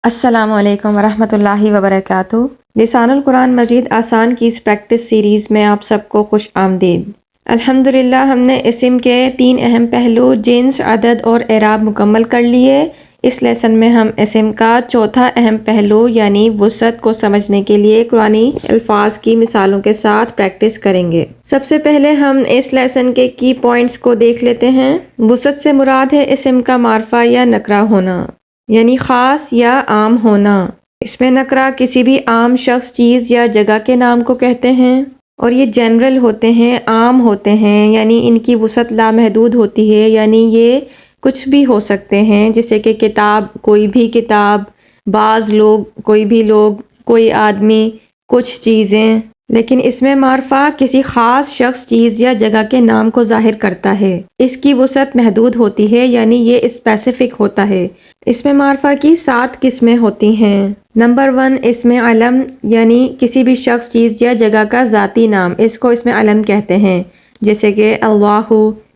السلام علیکم ورحمۃ اللہ وبرکاتہ۔ لسان القرآن مجید آسان کی اس پریکٹس سیریز میں آپ سب کو خوش آمدید۔ الحمدللہ ہم نے اسم کے 3 اہم پہلو جنس، عدد اور اعراب مکمل کر لیے۔ اس لیسن میں ہم اسم کا چوتھا اہم پہلو یعنی وسعت کو سمجھنے کے لیے قرآنی الفاظ کی مثالوں کے ساتھ پریکٹس کریں گے۔ سب سے پہلے ہم اس لیسن کے کی پوائنٹس کو دیکھ لیتے ہیں۔ وسعت سے مراد ہے اسم کا معرفہ یا نکرہ ہونا، یعنی خاص یا عام ہونا۔ اس میں نکرہ کسی بھی عام شخص، چیز یا جگہ کے نام کو کہتے ہیں، اور یہ جنرل ہوتے ہیں، عام ہوتے ہیں، یعنی ان کی وسعت لامحدود ہوتی ہے، یعنی یہ کچھ بھی ہو سکتے ہیں، جیسے کہ کتاب، کوئی بھی کتاب، بعض لوگ، کوئی بھی لوگ، کوئی آدمی، کچھ چیزیں۔ لیکن اس میں معرفہ کسی خاص شخص، چیز یا جگہ کے نام کو ظاہر کرتا ہے۔ اس کی وسعت محدود ہوتی ہے، یعنی یہ اسپیسیفک ہوتا ہے۔ اس میں معرفہ کی 7 قسمیں ہوتی ہیں۔ نمبر 1، اسم علم، یعنی کسی بھی شخص، چیز یا جگہ کا ذاتی نام، اس کو اسم علم کہتے ہیں، جیسے کہ اللہ،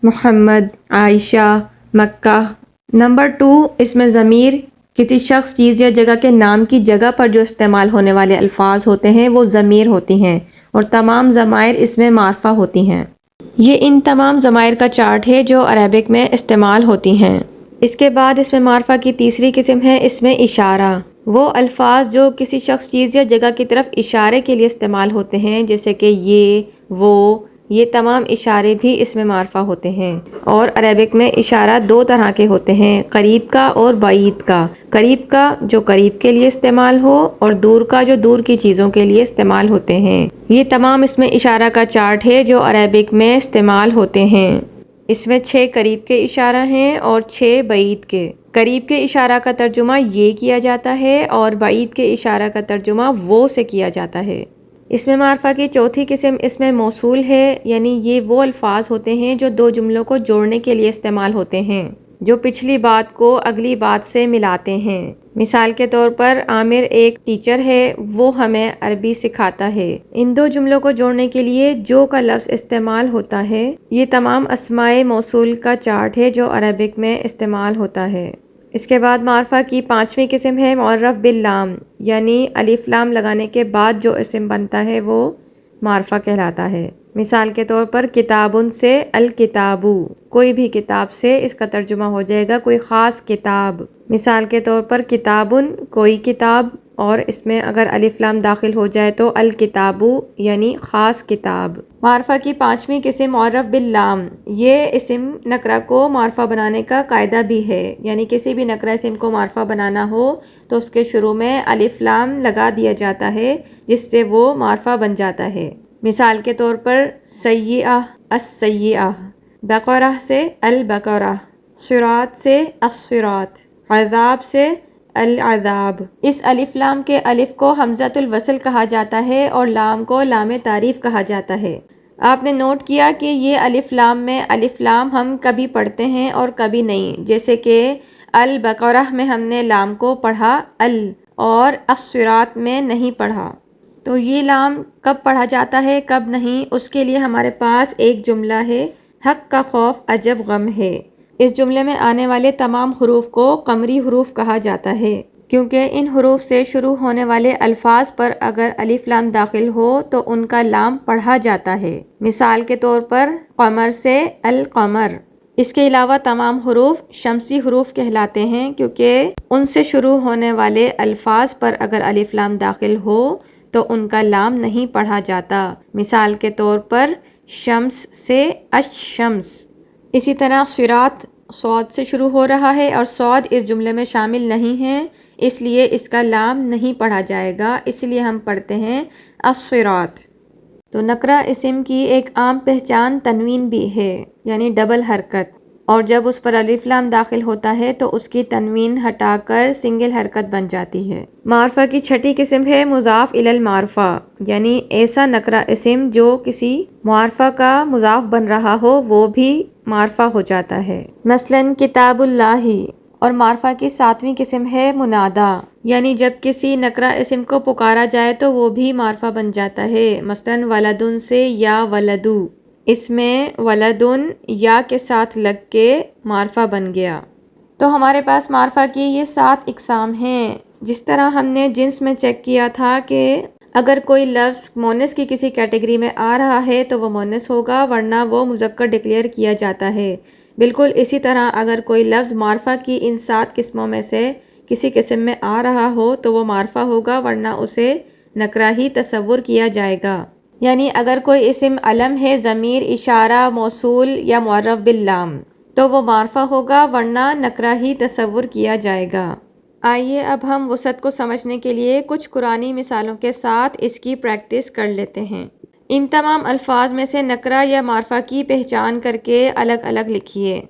محمد، عائشہ، مکہ۔ نمبر 2، اسم ضمیر، کسی شخص، چیز یا جگہ کے نام کی جگہ پر جو استعمال ہونے والے الفاظ ہوتے ہیں وہ ضمیر ہوتی ہیں، اور تمام ضمائر اس میں معرفہ ہوتی ہیں۔ یہ ان تمام ضمائر کا چارٹ ہے جو عربک میں استعمال ہوتی ہیں۔ اس کے بعد اس میں معرفہ کی تیسری قسم ہے اسم اشارہ۔ وہ الفاظ جو کسی شخص، چیز یا جگہ کی طرف اشارے کے لیے استعمال ہوتے ہیں، جیسے کہ یہ تمام اشارے بھی اس میں معرفہ ہوتے ہیں۔ اور عربک میں اشارہ 2 طرح کے ہوتے ہیں، قریب کا اور بعید کا۔ قریب کا جو قریب کے لیے استعمال ہو، اور دور کا جو دور کی چیزوں کے لیے استعمال ہوتے ہیں۔ یہ تمام اس میں اشارہ کا چارٹ ہے جو عربک میں استعمال ہوتے ہیں۔ اس میں 6 قریب کے اشارہ ہیں اور 6 بعید کے۔ قریب کے اشارہ کا ترجمہ یہ کیا جاتا ہے، اور بعید کے اشارہ کا ترجمہ وہ سے کیا جاتا ہے۔ اس میں معرفہ کی چوتھی قسم اس میں موصول ہے، یعنی یہ وہ الفاظ ہوتے ہیں جو 2 جملوں کو جوڑنے کے لیے استعمال ہوتے ہیں، جو پچھلی بات کو اگلی بات سے ملاتے ہیں۔ مثال کے طور پر عامر ایک ٹیچر ہے، وہ ہمیں عربی سکھاتا ہے۔ ان 2 جملوں کو جوڑنے کے لیے جو کا لفظ استعمال ہوتا ہے، یہ تمام اسماء موصول کا چارٹ ہے جو عربک میں استعمال ہوتا ہے۔ اس کے بعد معرفہ کی 5ویں قسم ہے معرف باللام، یعنی الف لام لگانے کے بعد جو اسم بنتا ہے وہ معرفہ کہلاتا ہے۔ مثال کے طور پر کتابن سے الکتابو، کوئی بھی کتاب سے اس کا ترجمہ ہو جائے گا کوئی خاص کتاب۔ مثال کے طور پر کتابن کوئی کتاب، اور اس میں اگر الف لام داخل ہو جائے تو الکتابو یعنی خاص کتاب۔ معرفہ کی 5ویں قسم معرف باللام، یہ اسم نکرہ کو معرفہ بنانے کا قاعدہ بھی ہے، یعنی کسی بھی نکرہ اسم کو معرفہ بنانا ہو تو اس کے شروع میں الف لام لگا دیا جاتا ہے، جس سے وہ معرفہ بن جاتا ہے۔ مثال کے طور پر سیئہ السیئہ، بقرہ سے البقرہ، صراط سے الصراط، عذاب سے العذاب۔ اس الف لام کے الف کو حمزۃ الوصل کہا جاتا ہے اور لام کو لام تعریف کہا جاتا ہے۔ آپ نے نوٹ کیا کہ یہ الف لام میں الف لام ہم کبھی پڑھتے ہیں اور کبھی نہیں، جیسے کہ البقرہ میں ہم نے لام کو پڑھا اور الصراط میں نہیں پڑھا۔ تو یہ لام کب پڑھا جاتا ہے، کب نہیں، اس کے لیے ہمارے پاس ایک جملہ ہے، حق کا خوف عجب غم ہے۔ اس جملے میں آنے والے تمام حروف کو قمری حروف کہا جاتا ہے، کیونکہ ان حروف سے شروع ہونے والے الفاظ پر اگر الف لام داخل ہو تو ان کا لام پڑھا جاتا ہے۔ مثال کے طور پر قمر سے القمر۔ اس کے علاوہ تمام حروف شمسی حروف کہلاتے ہیں، کیونکہ ان سے شروع ہونے والے الفاظ پر اگر الف لام داخل ہو تو ان کا لام نہیں پڑھا جاتا۔ مثال کے طور پر شمس سے الشمس۔ اسی طرح صراط صاد سے شروع ہو رہا ہے اور صاد اس جملے میں شامل نہیں ہے، اس لیے اس کا لام نہیں پڑھا جائے گا، اس لیے ہم پڑھتے ہیں الصراط۔ تو نکرہ اسم کی ایک عام پہچان تنوین بھی ہے، یعنی ڈبل حرکت، اور جب اس پر الف لام داخل ہوتا ہے تو اس کی تنوین ہٹا کر سنگل حرکت بن جاتی ہے۔ معرفہ کی 6ٹھی قسم ہے مضاف الی المعرفہ، یعنی ایسا نکرہ اسم جو کسی معرفہ کا مضاف بن رہا ہو وہ بھی معرفہ ہو جاتا ہے، مثلاً کتاب اللہ۔ اور معرفہ کی 7ویں قسم ہے منادا، یعنی جب کسی نکرہ اسم کو پکارا جائے تو وہ بھی معرفہ بن جاتا ہے، مثلاً ولدن سے یا ولدو، اس میں ولدن یا کے ساتھ لگ کے معرفہ بن گیا۔ تو ہمارے پاس معرفہ کی یہ 7 اقسام ہیں، جس طرح ہم نے جنس میں چیک کیا تھا کہ اگر کوئی لفظ مونس کی کسی کیٹیگری میں آ رہا ہے تو وہ مونس ہوگا، ورنہ وہ مذکر ڈکلیئر کیا جاتا ہے۔ بالکل اسی طرح اگر کوئی لفظ معرفہ کی ان 7 قسموں میں سے کسی قسم میں آ رہا ہو تو وہ معرفہ ہوگا، ورنہ اسے نکرہ ہی تصور کیا جائے گا۔ یعنی اگر کوئی اسم علم ہے، ضمیر، اشارہ، موصول یا معرف باللام تو وہ معرفہ ہوگا، ورنہ نکرہ ہی تصور کیا جائے گا۔ آئیے اب ہم وسعت کو سمجھنے کے لیے کچھ قرآنی مثالوں کے ساتھ اس کی پریکٹس کر لیتے ہیں۔ ان تمام الفاظ میں سے نکرہ یا معرفہ کی پہچان کر کے الگ الگ لکھیے۔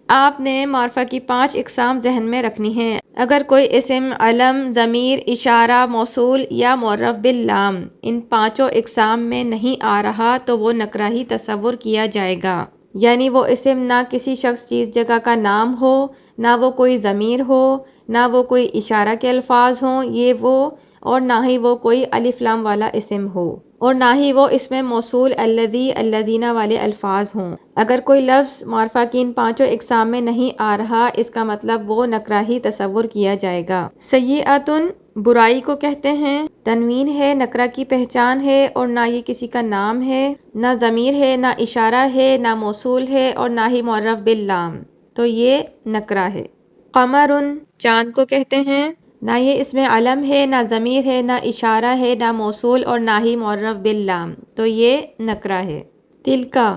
آپ نے معرفہ کی 5 اقسام ذہن میں رکھنی ہیں۔ اگر کوئی اسم علم، ضمیر، اشارہ، موصول یا معرف باللام ان 5 اقسام میں نہیں آ رہا تو وہ نکرہ ہی تصور کیا جائے گا۔ یعنی وہ اسم نہ کسی شخص چیز جگہ کا نام ہو، نہ وہ کوئی ضمیر ہو، نہ وہ کوئی اشارہ کے الفاظ ہوں اور نہ ہی وہ کوئی الف لام والا اسم ہو، اور نہ ہی وہ اس میں موصول الذی، الذین والے الفاظ ہوں۔ اگر کوئی لفظ معرفہ کی ان 5 اقسام میں نہیں آ رہا، اس کا مطلب وہ نکرہ ہی تصور کیا جائے گا۔ سیئۃن برائی کو کہتے ہیں، تنوین ہے، نکرہ کی پہچان ہے اور نہ یہ کسی کا نام ہے، نہ ضمیر ہے، نہ اشارہ ہے، نہ موصول ہے اور نہ ہی معرف باللام، تو یہ نکرہ ہے۔ قمرن چاند کو کہتے ہیں، نہ یہ اس میں علم ہے، نہ ضمیر ہے، نہ اشارہ ہے، نہ موصول اور نہ ہی معرف باللام، تو یہ نکرہ ہے۔ تلکا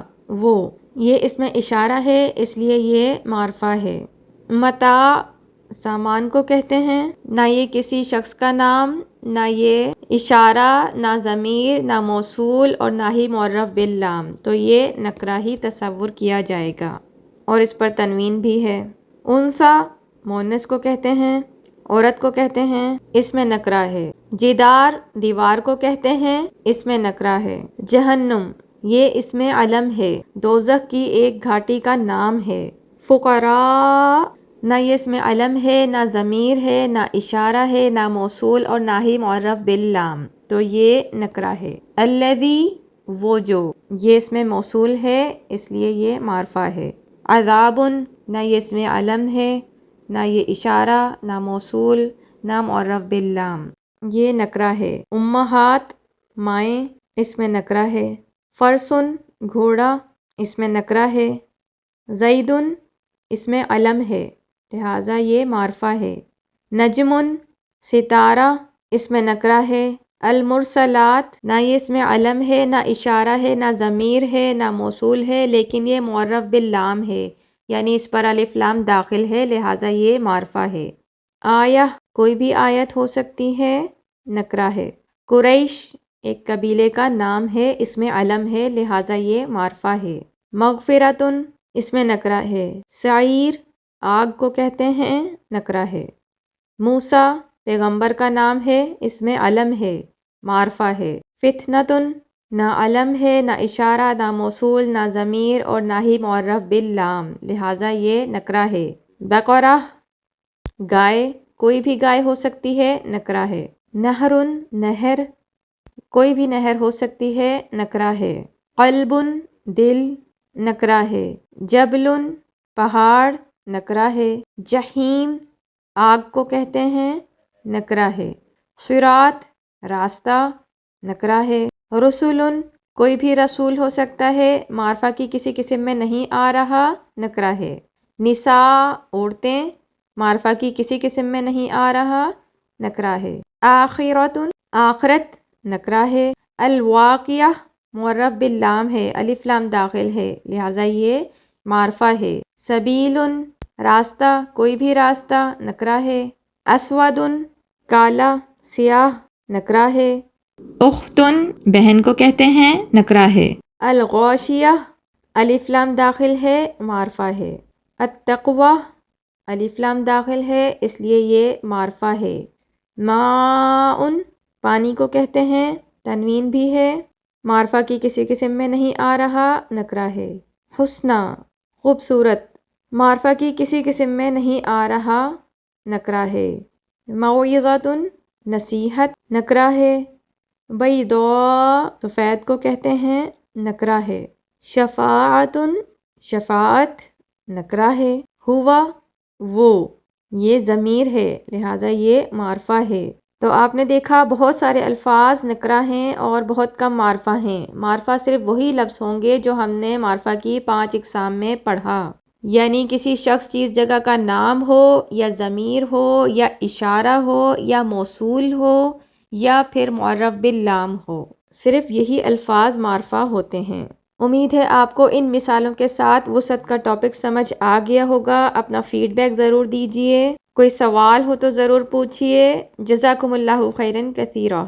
وہ، یہ اس میں اشارہ ہے اس لیے یہ معرفہ ہے۔ متاع سامان کو کہتے ہیں، نہ یہ کسی شخص کا نام، نہ یہ اشارہ، نہ ضمیر، نہ موصول اور نہ ہی معرف باللام، تو یہ نکرہ ہی تصور کیا جائے گا اور اس پر تنوین بھی ہے۔ انثیٰ مؤنث کو کہتے ہیں، عورت کو کہتے ہیں، اس میں نکرہ ہے۔ جدار دیوار کو کہتے ہیں، اس میں نکرہ ہے۔ جہنم یہ اس میں علم ہے، دوزخ کی ایک گھاٹی کا نام ہے۔ فقراء نہ یہ اس میں علم ہے، نہ ضمیر ہے، نہ اشارہ ہے، نہ موصول اور نہ ہی معرف باللام، تو یہ نکرہ ہے۔ الذی وہ جو، یہ اس میں موصول ہے اس لیے یہ معرفہ ہے۔ عذاب نہ یہ اس میں علم ہے، نہ یہ اشارہ، نہ موصول، نہ معرف باللام، یہ نکرہ ہے۔ امہات مائیں، اس میں نکرہ ہے۔ فرسن گھوڑا، اس میں نکرہ ہے۔ زیدن اس میں علم ہے لہٰذا یہ معرفہ ہے۔ نجمن ستارہ، اس میں نکرہ ہے۔ المرسلات نہ یہ اس میں علم ہے، نہ اشارہ ہے، نہ ضمیر ہے، نہ موصول ہے، لیکن یہ معرف باللام ہے، یعنی اس پر الف لام داخل ہے لہٰذا یہ معرفہ ہے۔ آیہ کوئی بھی آیت ہو سکتی ہے، نکرہ ہے۔ قریش ایک قبیلے کا نام ہے، اس میں علم ہے لہٰذا یہ معرفہ ہے۔ مغفرۃن اس میں نکرہ ہے۔ سعیر آگ کو کہتے ہیں، نکرہ ہے۔ موسیٰ پیغمبر کا نام ہے، اس میں علم ہے، معرفہ ہے۔ فتنۃن نہ علم ہے، نہ اشارہ، نہ موصول، نہ ضمیر اور نہ ہی معرف باللام لہٰذا یہ نکرہ ہے۔ بقرہ گائے، کوئی بھی گائے ہو سکتی ہے، نکرہ ہے۔ نہرن نہر، کوئی بھی نہر ہو سکتی ہے، نکرہ ہے۔ قلبن دل، نکرہ ہے۔ جبلن پہاڑ، نکرہ ہے۔ جحیم آگ کو کہتے ہیں، نکرہ ہے۔ صراط راستہ، نکرہ ہے۔ رسولن کوئی بھی رسول ہو سکتا ہے، معرفہ کی کسی قسم میں نہیں آ رہا، نکرہ ہے۔ نساء عورتیں، معرفہ کی کسی قسم میں نہیں آ رہا، نکرہ ہے۔ آخرۃ آخرت، نکرہ ہے۔ الواقیہ معرف باللام ہے، الف لام داخل ہے لہٰذا یہ معرفہ ہے۔ سبیل راستہ، کوئی بھی راستہ، نکرہ ہے۔ اسود کالا سیاہ، نکرہ ہے۔ اختن بہن کو کہتے ہیں، نکرہ ہے۔ الغاشیہ الف لام داخل ہے، معرفہ ہے۔ التقوی الف لام داخل ہے اس لیے یہ معرفہ ہے۔ ماء پانی کو کہتے ہیں، تنوین بھی ہے، معرفہ کی کسی قسم میں نہیں آ رہا، نکرہ ہے۔ حسنی خوبصورت، معرفہ کی کسی قسم میں نہیں آ رہا، نکرہ ہے۔ موعظۃ نصیحت، نکرہ ہے۔ بیضاء سفید کو کہتے ہیں، نکرہ ہے۔ شفاعۃ شفاعت، نکرہ ہے۔ ہوا وہ، یہ ضمیر ہے لہٰذا یہ معرفہ ہے۔ تو آپ نے دیکھا بہت سارے الفاظ نکرہ ہیں اور بہت کم معرفہ ہیں۔ معرفہ صرف وہی لفظ ہوں گے جو ہم نے معرفہ کی 5 اقسام میں پڑھا، یعنی کسی شخص چیز جگہ کا نام ہو یا ضمیر ہو یا اشارہ ہو یا موصول ہو یا پھر معرف باللام ہو، صرف یہی الفاظ معرفہ ہوتے ہیں۔ امید ہے آپ کو ان مثالوں کے ساتھ وسعت کا ٹاپک سمجھ آ گیا ہوگا۔ اپنا فیڈ بیک ضرور دیجیے، کوئی سوال ہو تو ضرور پوچھیے۔ جزاکم اللہ خیراً کثیرا۔